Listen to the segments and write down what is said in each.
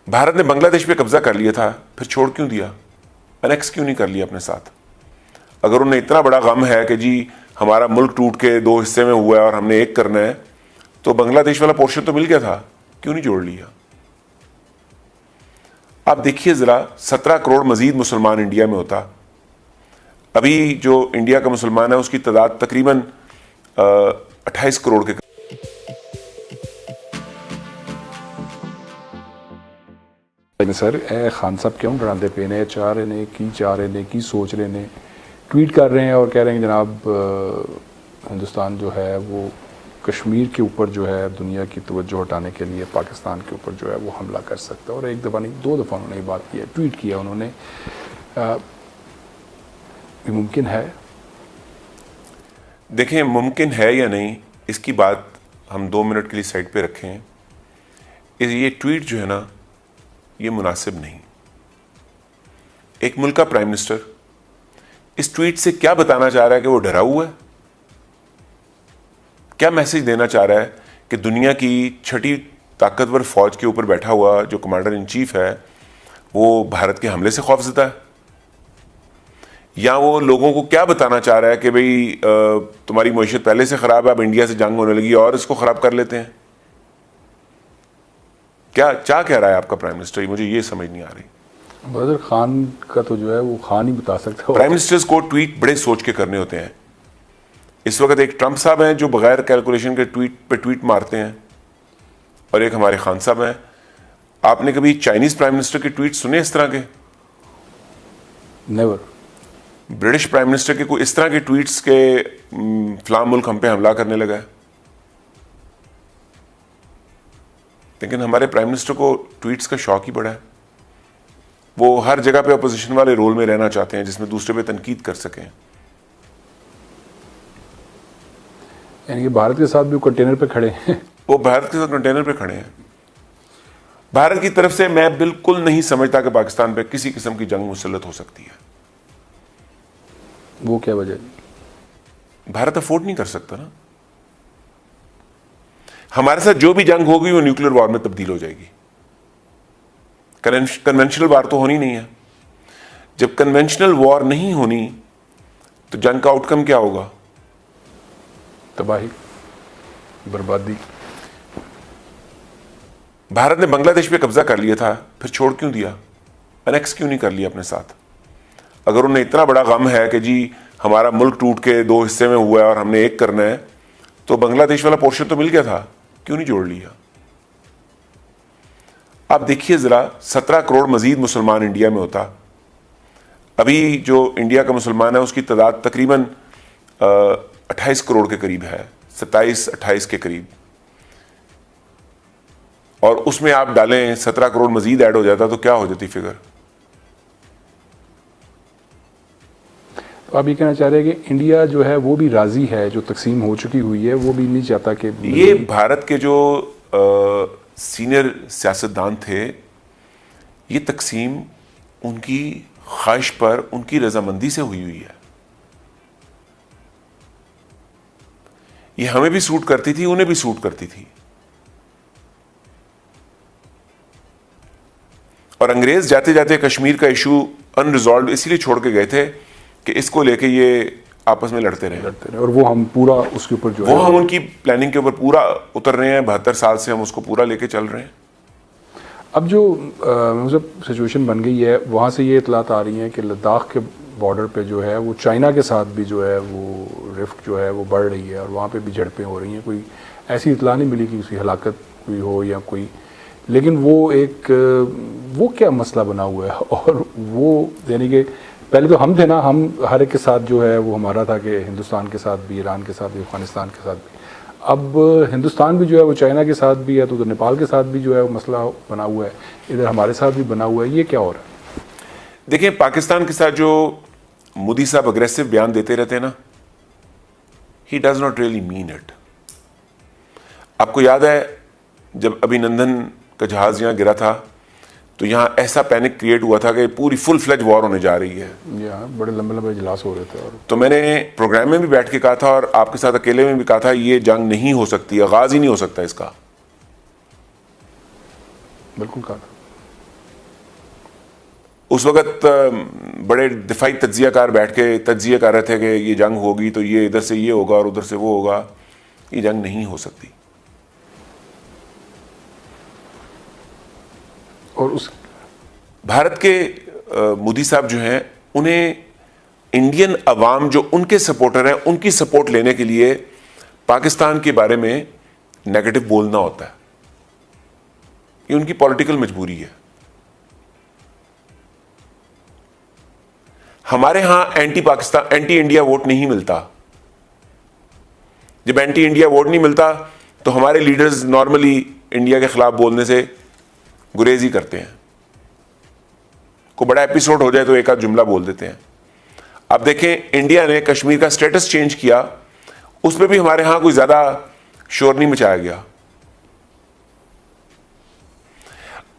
भारत ने बांग्लादेश पे कब्जा कर लिया था, फिर छोड़ क्यों दिया? अनेक्स क्यों नहीं कर लिया अपने साथ? अगर उन्हें इतना बड़ा गम है कि जी हमारा मुल्क टूट के दो हिस्से में हुआ है और हमने एक करना है, तो बांग्लादेश वाला पोर्शन तो मिल गया था, क्यों नहीं जोड़ लिया? आप देखिए जरा, 17 करोड़ मजीद मुसलमान इंडिया में होता। अभी जो इंडिया का मुसलमान है उसकी तादाद तकरीबन 28 करोड़ के। सर खान साहब क्यों डराते पे ने, चाह रहे ने की चाह रहे ने की सोच रहे ने, ट्वीट कर रहे हैं और कह रहे हैं जनाब हिंदुस्तान जो है वो कश्मीर के ऊपर जो है दुनिया की तवज्जो हटाने के लिए पाकिस्तान के ऊपर जो है वो हमला कर सकता है। और एक दफ़ा नहीं 2 दफ़ा उन्होंने ये बात की है, ट्वीट किया उन्होंने। ये मुमकिन है? देखें, मुमकिन है या नहीं इसकी बात हम 2 मिनट के लिए साइड पे रखें। ये ट्वीट जो है ना, ये मुनासिब नहीं। एक मुल्क का प्राइम मिनिस्टर इस ट्वीट से क्या बताना चाह रहा है कि वो डरा हुआ है? क्या मैसेज देना चाह रहा है कि दुनिया की छठी ताकतवर फौज के ऊपर बैठा हुआ जो कमांडर इन चीफ है वो भारत के हमले से खौफजदा है? या वो लोगों को क्या बताना चाह रहा है कि भाई तुम्हारी मईशत पहले से खराब है, अब इंडिया से जंग होने लगी और इसको खराब कर लेते हैं? क्या कह रहा है आपका प्राइम मिनिस्टर? मुझे ये समझ नहीं आ रही। ब्रदर खान का तो जो है वो खान ही बता सकता है। प्राइम मिनिस्टर्स को ट्वीट बड़े सोच के करने होते हैं। इस वक्त एक ट्रंप साहब हैं जो बगैर कैलकुलेशन के ट्वीट मारते हैं, और एक हमारे खान साहब हैं। आपने कभी चाइनीज प्राइम मिनिस्टर के ट्वीट सुने इस तरह के? नेवर। ब्रिटिश प्राइम मिनिस्टर के कोई इस तरह के ट्वीट्स के फलां मुल्क हम पे हमला करने लगा है? लेकिन हमारे प्राइम मिनिस्टर को ट्वीट्स का शौक ही बड़ा है। वो हर जगह पे अपोजिशन वाले रोल में रहना चाहते हैं जिसमें दूसरे पे तनकीद कर सकें। यानी कि भारत के साथ भी कंटेनर पे खड़े हैं। वो भारत के साथ कंटेनर पे खड़े हैं। भारत की तरफ से मैं बिल्कुल नहीं समझता कि पाकिस्तान पे किसी किस्म की जंग मुसल्लत हो सकती है। वो क्या वजह? भारत अफोर्ड नहीं कर सकता ना। हमारे साथ जो भी जंग होगी वो न्यूक्लियर वॉर में तब्दील हो जाएगी। कन्वेंशनल वॉर तो होनी नहीं है। जब कन्वेंशनल वॉर नहीं होनी तो जंग का आउटकम क्या होगा? तबाही, बर्बादी। भारत ने बांग्लादेश पे कब्जा कर लिया था, फिर छोड़ क्यों दिया? अनेक्स क्यों नहीं कर लिया अपने साथ? अगर उन्हें इतना बड़ा गम है कि जी हमारा मुल्क टूट के दो हिस्से में हुआ है और हमने एक करना है, तो बांग्लादेश वाला पोर्शन तो मिल गया था, क्यों नहीं जोड़ लिया? आप देखिए जरा, 17 करोड़ मजीद मुसलमान इंडिया में होता। अभी जो इंडिया का मुसलमान है उसकी तादाद तकरीबन 28 करोड़ के करीब है, 27-28 के करीब। और उसमें आप डालें 17 करोड़ मजीद ऐड हो जाता तो क्या हो जाती फिगर? तो आप ये कहना चाह रहे हैं कि इंडिया जो है वो भी राजी है, जो तकसीम हो चुकी हुई है वो भी नहीं चाहता कि ये भारत के जो सीनियर सियासतदान थे, ये तकसीम उनकी ख्वाहिश पर, उनकी रजामंदी से हुई है। ये हमें भी सूट करती थी, उन्हें भी सूट करती थी। और अंग्रेज जाते जाते कश्मीर का इशू अनरिजॉल्व इसीलिए छोड़ के गए थे कि इसको लेके ये आपस में लड़ते रहे। और वो हम पूरा उसके ऊपर जो वो हम उनकी प्लानिंग के ऊपर पूरा उतर रहे हैं। 72 साल से हम उसको पूरा लेके चल रहे हैं। अब जो मतलब सिचुएशन बन गई है, वहाँ से ये इतलात आ रही हैं कि लद्दाख के बॉर्डर पे जो है वो चाइना के साथ भी जो है वो रिफ्ट जो है वो बढ़ रही है और वहाँ पे भी झड़पें हो रही हैं। कोई ऐसी इतला नहीं मिली कि उसकी हलाकत हुई हो या कोई, लेकिन वो क्या मसला बना हुआ है। और वो यानी कि पहले तो हम थे ना, हम हर एक के साथ जो है वो हमारा था कि हिंदुस्तान के साथ भी, ईरान के साथ भी, अफगानिस्तान के साथ भी। अब हिंदुस्तान भी जो है वो चाइना के साथ भी है, तो उधर नेपाल के साथ भी जो है वो मसला बना हुआ है, इधर हमारे साथ भी बना हुआ है। ये क्या हो रहा है? देखिए, पाकिस्तान के साथ जो मोदी साहब अग्रेसिव बयान देते रहते हैं ना, he does not really mean it. आपको याद है जब अभिनंदन का जहाज यहाँ गिरा था तो यहाँ ऐसा पैनिक क्रिएट हुआ था कि पूरी फुल फ्लेज वॉर होने जा रही है। यहाँ बड़े लंबे लंबे इजलास हो रहे थे। और तो मैंने प्रोग्राम में भी बैठ के कहा था और आपके साथ अकेले में भी कहा था, ये जंग नहीं हो सकती, आगाज ही नहीं हो सकता इसका। बिल्कुल कहा। उस वक्त बड़े दिफाई तज्जियाकार बैठ के तज्जिया कर रहे थे कि ये जंग होगी तो ये इधर से ये होगा और उधर से वो होगा। ये जंग नहीं हो सकती। और उस भारत के मोदी साहब जो हैं, उन्हें इंडियन अवाम जो उनके सपोर्टर हैं, उनकी सपोर्ट लेने के लिए पाकिस्तान के बारे में नेगेटिव बोलना होता है। ये उनकी पॉलिटिकल मजबूरी है। हमारे यहां anti Pakistan, anti India vote नहीं मिलता। जब एंटी इंडिया वोट नहीं मिलता तो हमारे लीडर्स नॉर्मली इंडिया के खिलाफ बोलने से गुरेज ही करते हैं। को बड़ा एपिसोड हो जाए तो एक आध जुमला बोल देते हैं। अब देखें, इंडिया ने कश्मीर का स्टेटस चेंज किया, उसमें भी हमारे यहां कोई ज्यादा शोर नहीं मचाया गया।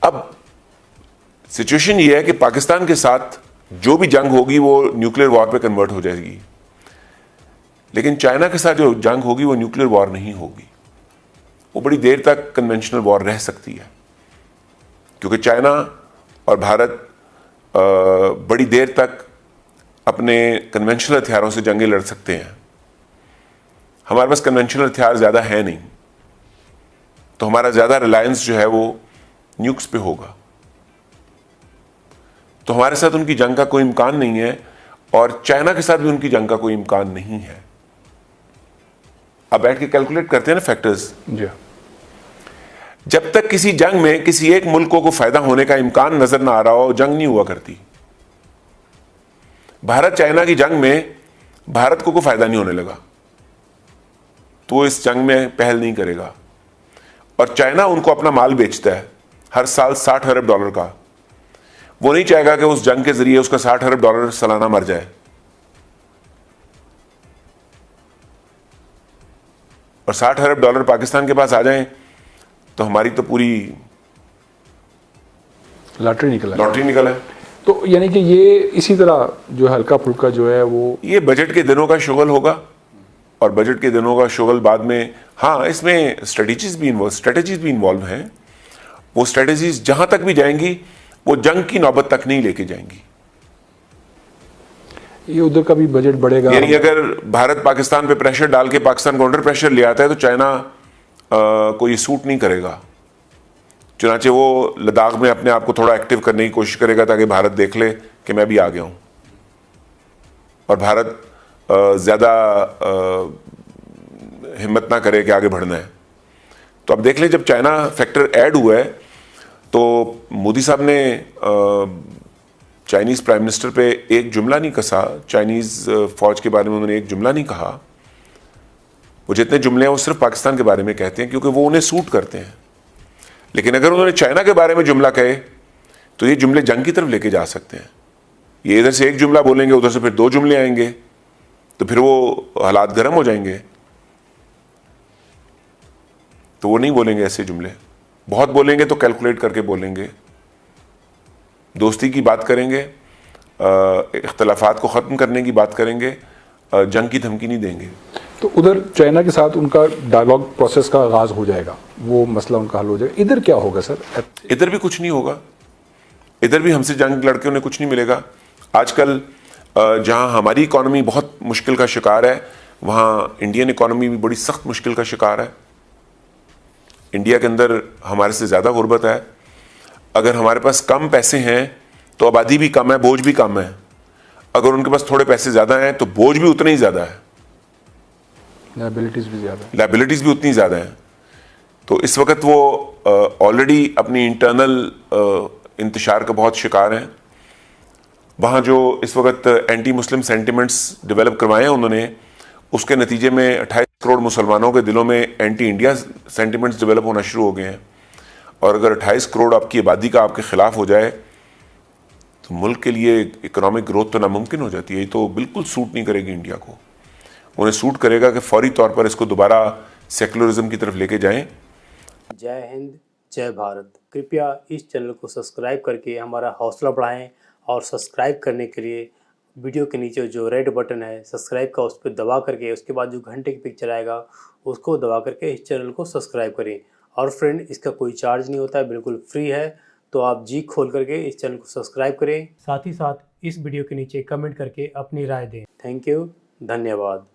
अब सिचुएशन यह है कि पाकिस्तान के साथ जो भी जंग होगी वो न्यूक्लियर वॉर पे कन्वर्ट हो जाएगी, लेकिन चाइना के साथ जो जंग होगी वो न्यूक्लियर वॉर नहीं होगी। वो बड़ी देर तक कन्वेंशनल वॉर रह सकती है, क्योंकि चाइना और भारत बड़ी देर तक अपने कन्वेंशनल हथियारों से जंगें लड़ सकते हैं। हमारे पास कन्वेंशनल हथियार ज़्यादा है नहीं, तो हमारा ज़्यादा रिलायंस जो है वो न्यूक्स पे होगा। तो हमारे साथ उनकी जंग का कोई इम्कान नहीं है, और चाइना के साथ भी उनकी जंग का कोई इम्कान नहीं है। अब बैठ के कैलकुलेट करते हैं ना फैक्टर्स। जी। जब तक किसी जंग में किसी एक मुल्क को फायदा होने का इम्कान नजर ना आ रहा हो, जंग नहीं हुआ करती। भारत चाइना की जंग में भारत को कोई फायदा नहीं होने लगा तो इस जंग में पहल नहीं करेगा। और चाइना उनको अपना माल बेचता है हर साल $60 अरब का। वो नहीं चाहेगा कि उस जंग के जरिए उसका $60 अरब सालाना मर जाए। और $60 अरब पाकिस्तान के पास आ जाएं तो हमारी तो पूरी लॉटरी निकला है। है। तो यानी कि ये इसी तरह जो हल्का फुल्का जो है वो ये बजट के दिनों का शुगल होगा, और बजट के दिनों का शुगल बाद में, हाँ, इसमें स्ट्रेटेजीज भी इन्वॉल्व हैं। वो स्ट्रेटेजीज जहां तक भी जाएंगी वो जंग की नौबत तक नहीं लेके जाएंगी। ये उधर का भी बजट बढ़ेगा। यानी अगर भारत पाकिस्तान पे प्रेशर डाल के पाकिस्तान काउंटर प्रेशर ले आता है तो चाइना को ये सूट नहीं करेगा। चुनाचे वो लद्दाख में अपने आप को थोड़ा एक्टिव करने की कोशिश करेगा ताकि भारत देख ले कि मैं भी आ गया हूं, और भारत ज्यादा हिम्मत ना करे कि आगे बढ़ना है। तो अब देख लें, जब चाइना फैक्टर ऐड हुआ है तो मोदी साहब ने चाइनीज प्राइम मिनिस्टर पे एक जुमला नहीं कसा, चाइनीज फौज के बारे में उन्होंने एक जुमला नहीं कहा। वो जितने जुमले हैं वो सिर्फ पाकिस्तान के बारे में कहते हैं क्योंकि वो उन्हें सूट करते हैं। लेकिन अगर उन्होंने चाइना के बारे में जुमला कहे तो ये जुमले जंग की तरफ लेके जा सकते हैं। ये इधर से एक जुमला बोलेंगे, उधर से फिर 2 जुमले आएंगे, तो फिर वो हालात गर्म हो जाएंगे। तो वो नहीं बोलेंगे ऐसे जुमले। बहुत बोलेंगे तो कैलकुलेट करके बोलेंगे, दोस्ती की बात करेंगे, इख्तलाफात को ख़त्म करने की बात करेंगे, जंग की धमकी नहीं देंगे। तो उधर चाइना के साथ उनका डायलॉग प्रोसेस का आगाज हो जाएगा, वो मसला उनका हल हो जाएगा। इधर क्या होगा सर? इधर भी कुछ नहीं होगा। इधर भी हमसे जंग लड़के उन्हें कुछ नहीं मिलेगा। आजकल जहां हमारी इकॉनमी बहुत मुश्किल का शिकार है, वहां इंडियन इकॉनमी भी बड़ी सख्त मुश्किल का शिकार है। इंडिया के अंदर हमारे से ज़्यादा गुर्बत है। अगर हमारे पास कम पैसे हैं तो आबादी भी कम है, बोझ भी कम है। अगर उनके पास थोड़े पैसे ज़्यादा हैं तो बोझ भी उतना ही ज़्यादा है, लायबिलिटीज़ भी उतनी ज़्यादा हैं। तो इस वक्त वो ऑलरेडी अपनी इंटरनल इंतशार का बहुत शिकार हैं। वहाँ जो इस वक्त एंटी मुस्लिम सेंटिमेंट्स डेवलप करवाए हैं उन्होंने, उसके नतीजे में 28 करोड़ मुसलमानों के दिलों में एंटी इंडिया सेंटिमेंट्स डेवलप होना शुरू हो गए हैं। और अगर 28 करोड़ आपकी आबादी का आपके खिलाफ हो जाए तो मुल्क के लिए इकोनॉमिक ग्रोथ तो नामुमकिन हो जाती है। ये तो बिल्कुल सूट नहीं करेगी इंडिया को। उन्हें सूट करेगा कि फौरी तौर पर इसको दोबारा सेकुलरिज्म की तरफ लेके जाएं। जय हिंद, जय भारत। कृपया इस चैनल को सब्सक्राइब करके हमारा हौसला बढ़ाएं, और सब्सक्राइब करने के लिए वीडियो के नीचे जो रेड बटन है सब्सक्राइब का, उस पर दबा करके उसके बाद जो घंटे की पिक्चर आएगा उसको दबा करके इस चैनल को सब्सक्राइब करें। और फ्रेंड, इसका कोई चार्ज नहीं होता है, बिल्कुल फ्री है। तो आप जी खोल करके इस चैनल को सब्सक्राइब करें, साथ ही साथ इस वीडियो के नीचे कमेंट करके अपनी राय दें। थैंक यू, धन्यवाद।